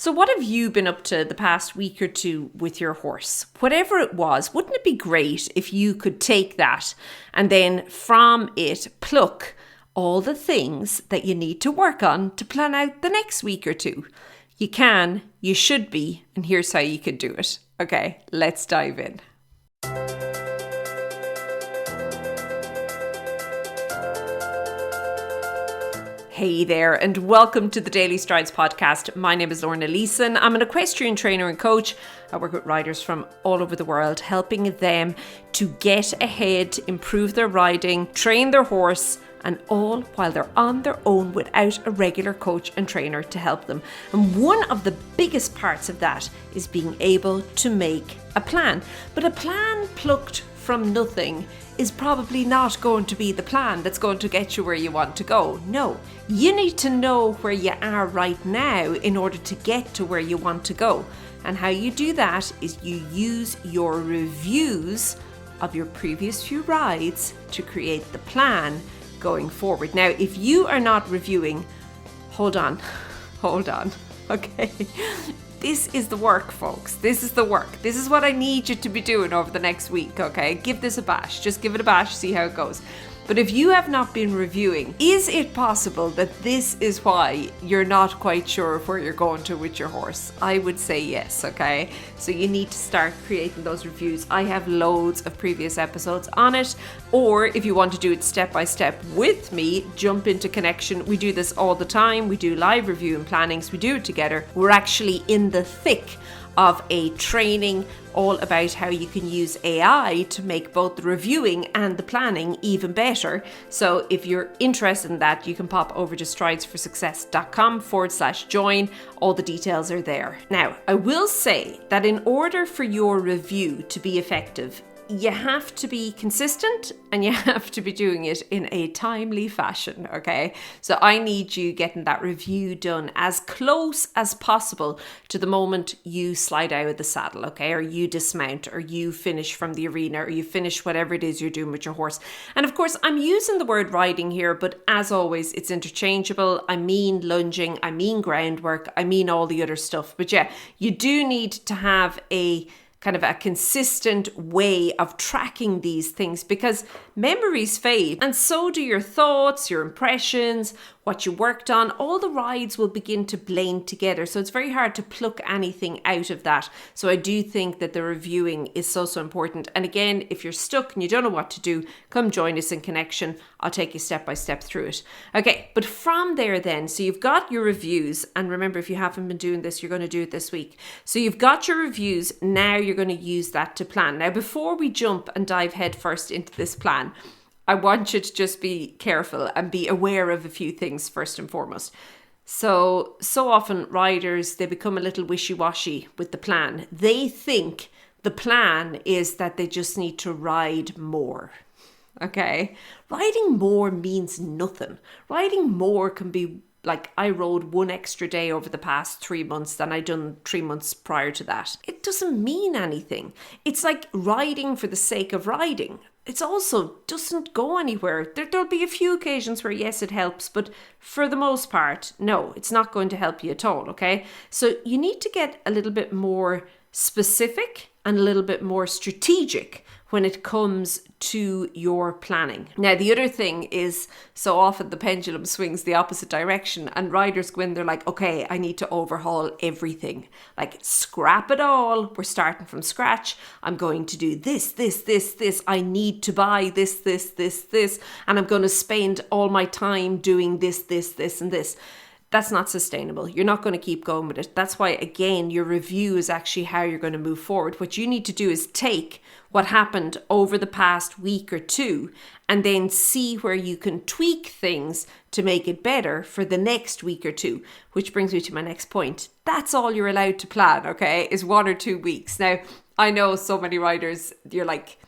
So what have you been up to the past week or two with your horse? Whatever it was, wouldn't it be great if you could take that and then from it pluck all the things that you need to work on to plan out the next week or two? You can, you should be, and here's how you could do it. Okay, let's dive in. Hey there, and welcome to the Daily Strides podcast. My name is Lorna Leeson. I'm an equestrian trainer and coach. I work with riders from all over the world, helping them to get ahead, improve their riding, train their horse, and all while they're on their own without a regular coach and trainer to help them. And one of the biggest parts of that is being able to make a plan. But a plan plucked from nothing is probably not going to be the plan that's going to get you where you want to go. No, you need to know where you are right now in order to get to where you want to go. And how you do that is you use your reviews of your previous few rides to create the plan going forward. Now, if you are not reviewing, hold on, okay? This is the work, folks. This is the work. This is what I need you to be doing over the next week, okay? Give this a bash. Just give it a bash, see how it goes. But if you have not been reviewing, is it possible that this is why you're not quite sure of where you're going to with your horse? I would say yes, okay? So you need to start creating those reviews. I have loads of previous episodes on it. Or if you want to do it step by step with me, jump into Connection. We do this all the time. We do live review and plannings. We do it together. We're actually in the thick of a training all about how you can use AI to make both the reviewing and the planning even better. So if you're interested in that, you can pop over to stridesforsuccess.com/join. All the details are there. Now, I will say that in order for your review to be effective, you have to be consistent and you have to be doing it in a timely fashion, okay? So I need you getting that review done as close as possible to the moment you slide out of the saddle, okay? Or you dismount, or you finish from the arena, or you finish whatever it is you're doing with your horse. And of course, I'm using the word riding here, but as always, it's interchangeable. I mean lunging, I mean groundwork, I mean all the other stuff. But yeah, you do need to have a kind of a consistent way of tracking these things, because memories fade and so do your thoughts, your impressions, what you worked on. All the rides will begin to blend together. So it's very hard to pluck anything out of that. So I do think that the reviewing is so important. And again, if you're stuck and you don't know what to do, come join us in Connection. I'll take you step by step through it. Okay, but from there then, so you've got your reviews. And remember, if you haven't been doing this, you're going to do it this week. So you've got your reviews. Now you're going to use that to plan. Now, before we jump and dive headfirst into this plan, I want you to just be careful and be aware of a few things first and foremost. So often riders, they become a little wishy-washy with the plan. They think the plan is that they just need to ride more. Okay? Riding more means nothing. Riding more can be like, I rode one extra day over the past 3 months than I'd done 3 months prior to that. It doesn't mean anything. It's like riding for the sake of riding. It also doesn't go anywhere. There'll be a few occasions where, yes, it helps, but for the most part, no, it's not going to help you at all, okay? So you need to get a little bit more specific and a little bit more strategic when it comes to your planning. Now, the other thing is, so often the pendulum swings the opposite direction and riders go in, they're like, okay, I need to overhaul everything. Like, scrap it all. We're starting from scratch. I'm going to do this. I need to buy this. And I'm going to spend all my time doing this, and this. That's not sustainable. You're not going to keep going with it. That's why, again, your review is actually how you're going to move forward. What you need to do is take what happened over the past week or two and then see where you can tweak things to make it better for the next week or two, which brings me to my next point. That's all you're allowed to plan, okay, is 1 or 2 weeks. Now, I know so many riders, you're like,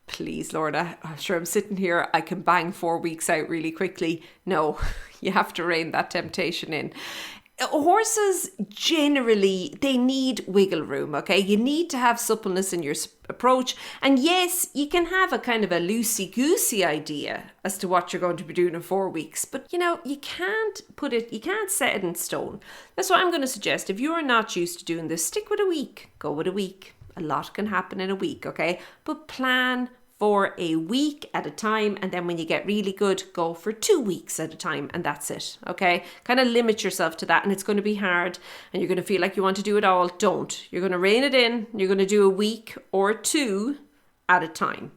please, Lorna, I'm sure I'm sitting here, I can bang 4 weeks out really quickly. No, you have to rein that temptation in. Horses generally, they need wiggle room, okay? You need to have suppleness in your approach. And yes, you can have a kind of a loosey-goosey idea as to what you're going to be doing in 4 weeks. But, you can't set it in stone. That's what I'm going to suggest. If you're not used to doing this, stick with a week. Go with a week. A lot can happen in a week, okay? But plan for a week at a time, and then when you get really good, go for 2 weeks at a time, and that's it, okay? Kind of limit yourself to that, and it's going to be hard, and you're going to feel like you want to do it all. Don't. You're going to rein it in. You're going to do a week or 2 at a time.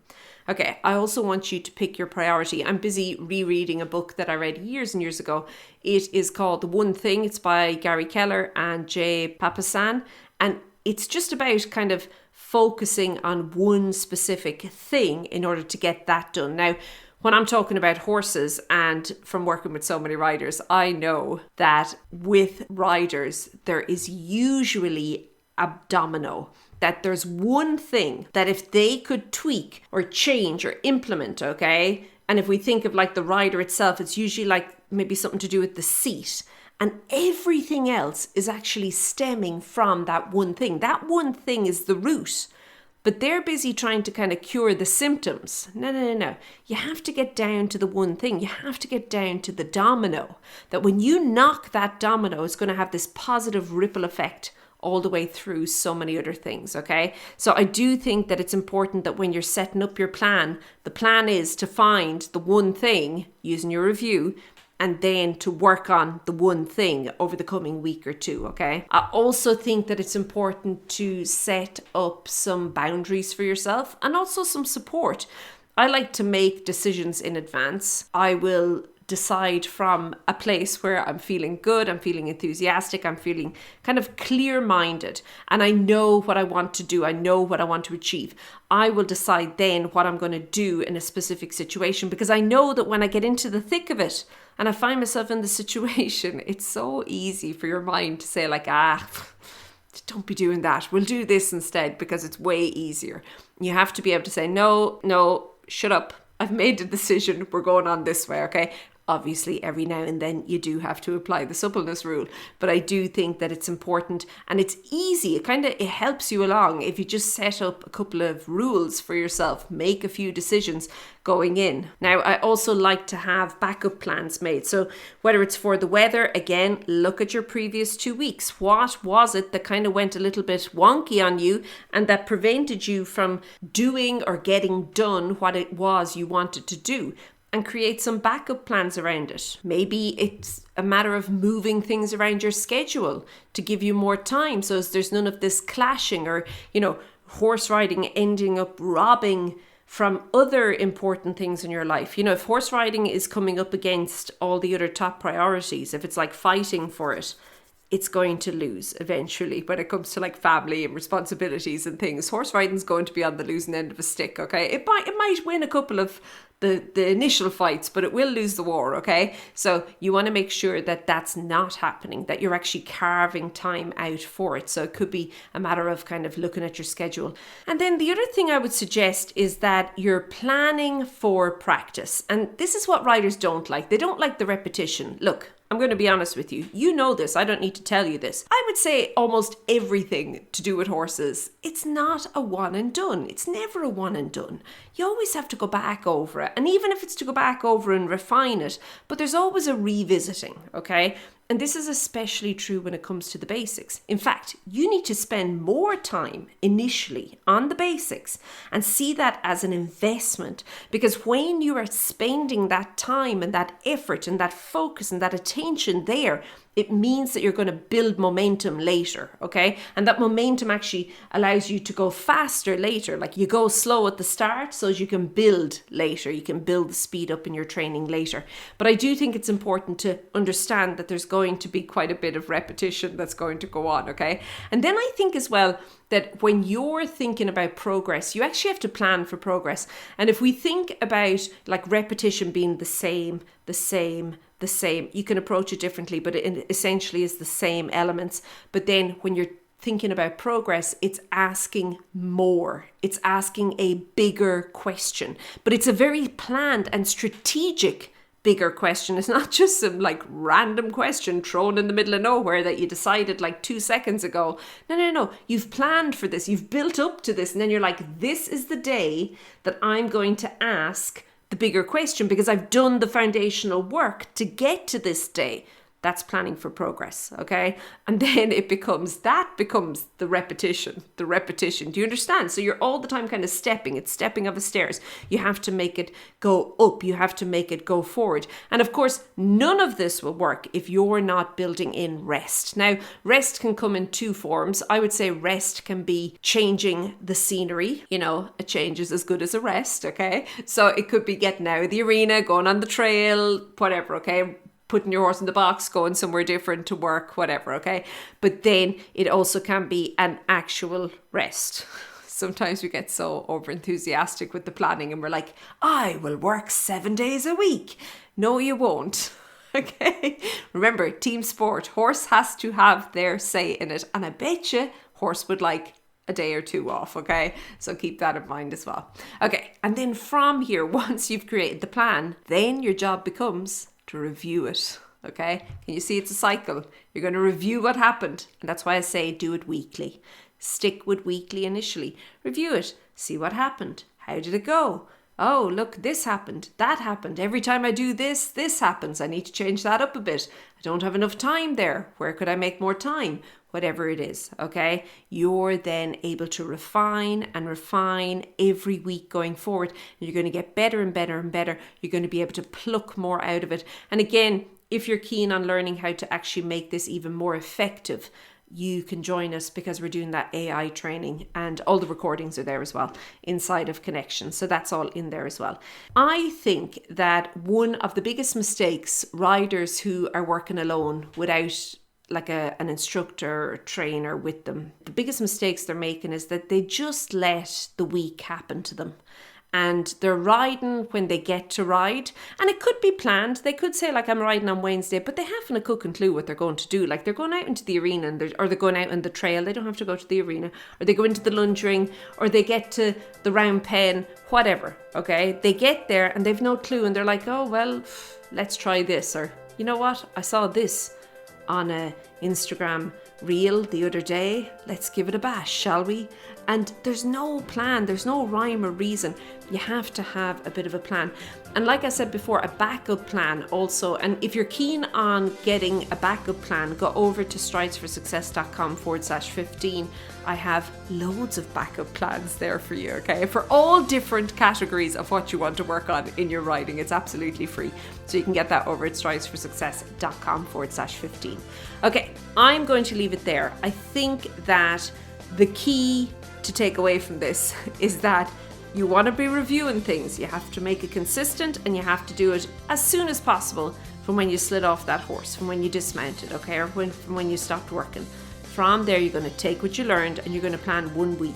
Okay, I also want you to pick your priority. I'm busy rereading a book that I read years and years ago. It is called The One Thing. It's by Gary Keller and Jay Papasan, and it's just about kind of focusing on one specific thing in order to get that done. Now, when I'm talking about horses, and from working with so many riders, I know that with riders, there is usually a domino. That there's one thing that if they could tweak or change or implement, okay? And if we think of like the rider itself, it's usually like maybe something to do with the seat. And everything else is actually stemming from that one thing. That one thing is the root. But they're busy trying to kind of cure the symptoms. No. You have to get down to the one thing. You have to get down to the domino. That when you knock that domino, it's going to have this positive ripple effect all the way through so many other things, okay? So I do think that it's important that when you're setting up your plan, the plan is to find the one thing using your review, and then to work on the one thing over the coming week or 2, okay? I also think that it's important to set up some boundaries for yourself and also some support. I like to make decisions in advance. I will decide from a place where I'm feeling good, I'm feeling enthusiastic, I'm feeling kind of clear-minded, and I know what I want to do, I know what I want to achieve. I will decide then what I'm going to do in a specific situation, because I know that when I get into the thick of it and I find myself in the situation, it's so easy for your mind to say like, don't be doing that. We'll do this instead because it's way easier. You have to be able to say, no, shut up. I've made the decision. We're going on this way, okay? Obviously, every now and then you do have to apply the suppleness rule, but I do think that it's important and it's easy. It helps you along if you just set up a couple of rules for yourself, make a few decisions going in. Now, I also like to have backup plans made. So whether it's for the weather, again, look at your previous 2 weeks. What was it that kind of went a little bit wonky on you and that prevented you from doing or getting done what it was you wanted to do? And create some backup plans around it. Maybe it's a matter of moving things around your schedule to give you more time, so as there's none of this clashing or, horse riding ending up robbing from other important things in your life. If horse riding is coming up against all the other top priorities, if it's like fighting for it, it's going to lose eventually when it comes to like family and responsibilities and things. Horse riding is going to be on the losing end of a stick, okay? It might win a couple of the initial fights, but it will lose the war, okay? So you want to make sure that that's not happening, that you're actually carving time out for it. So it could be a matter of kind of looking at your schedule. And then the other thing I would suggest is that you're planning for practice. And this is what riders don't like. They don't like the repetition. Look, I'm going to be honest with you. You know this. I don't need to tell you this. I would say almost everything to do with horses, it's not a one and done. It's never a one and done. You always have to go back over it. And even if it's to go back over and refine it, but there's always a revisiting, okay? And this is especially true when it comes to the basics. In fact, you need to spend more time initially on the basics and see that as an investment, because when you are spending that time and that effort and that focus and that attention there, it means that you're going to build momentum later, okay? And that momentum actually allows you to go faster later. Like you go slow at the start so as you can build later. You can build the speed up in your training later. But I do think it's important to understand that there's going to be quite a bit of repetition that's going to go on, okay? And then I think as well that when you're thinking about progress, you actually have to plan for progress. And if we think about like repetition being the same, you can approach it differently, but it essentially is the same elements. But then when you're thinking about progress, it's asking more. It's asking a bigger question, but it's a very planned and strategic bigger question. It's not just some like random question thrown in the middle of nowhere that you decided like 2 seconds ago. No. You've planned for this. You've built up to this. And then you're like, this is the day that I'm going to ask the bigger question because I've done the foundational work to get to this day. That's planning for progress, okay? And then it becomes the repetition. Do you understand? So you're all the time kind of stepping. It's stepping up a stairs. You have to make it go up. You have to make it go forward. And of course, none of this will work if you're not building in rest. Now, rest can come in 2 forms. I would say rest can be changing the scenery. You know, a change is as good as a rest, okay? So it could be getting out of the arena, going on the trail, whatever, okay? Putting your horse in the box, going somewhere different to work, whatever, okay? But then it also can be an actual rest. Sometimes we get so over enthusiastic with the planning and we're like, I will work 7 days a week. No, you won't. Okay? Remember, team sport. Horse has to have their say in it. And I bet you horse would like a day or 2 off, okay? So keep that in mind as well. Okay, and then from here, once you've created the plan, then your job becomes to review it, okay? Can you see it's a cycle? You're going to review what happened. And that's why I say do it weekly. Stick with weekly initially. Review it. See what happened. How did it go? Oh, look, this happened. That happened. Every time I do this, this happens. I need to change that up a bit. I don't have enough time there. Where could I make more time? Whatever it is, okay? You're then able to refine every week going forward. And you're going to get better and better and better. You're going to be able to pluck more out of it. And again, if you're keen on learning how to actually make this even more effective, you can join us because we're doing that AI training and all the recordings are there as well inside of Connection. So that's all in there as well. I think that one of the biggest mistakes riders who are working alone without like an instructor or trainer with them, the biggest mistakes they're making is that they just let the week happen to them. And they're riding when they get to ride. And it could be planned. They could say, like, I'm riding on Wednesday, but they haven't a cook and clue what they're going to do. Like, they're going out into the arena or they're going out on the trail. They don't have to go to the arena. Or they go into the lunge ring or they get to the round pen, whatever, okay? They get there and they've no clue. And they're like, oh, well, let's try this. Or, you know what? I saw this on a Instagram reel the other day. Let's give it a bash, shall we? And there's no plan, there's no rhyme or reason. You have to have a bit of a plan. And like I said before, a backup plan also. And if you're keen on getting a backup plan, go over to stridesforsuccess.com/15. I have loads of backup plans there for you, okay? For all different categories of what you want to work on in your riding. It's absolutely free. So you can get that over at stridesforsuccess.com/15. Okay, I'm going to leave it there. I think that the key to take away from this is that you want to be reviewing things. You have to make it consistent and you have to do it as soon as possible from when you slid off that horse, from when you dismounted, okay, or from when you stopped working. From there, you're going to take what you learned and you're going to plan 1 week.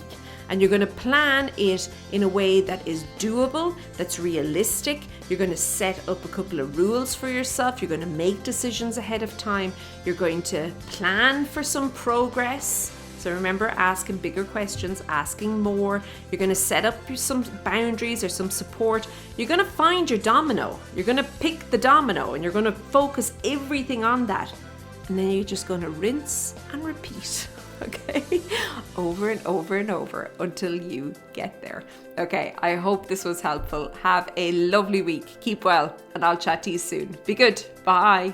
And you're going to plan it in a way that is doable, that's realistic. You're going to set up a couple of rules for yourself. You're going to make decisions ahead of time. You're going to plan for some progress. So remember, asking bigger questions, asking more. You're going to set up some boundaries or some support. You're going to find your domino. You're going to pick the domino and you're going to focus everything on that. And then you're just going to rinse and repeat, okay? Over and over and over until you get there. Okay, I hope this was helpful. Have a lovely week. Keep well, and I'll chat to you soon. Be good. Bye.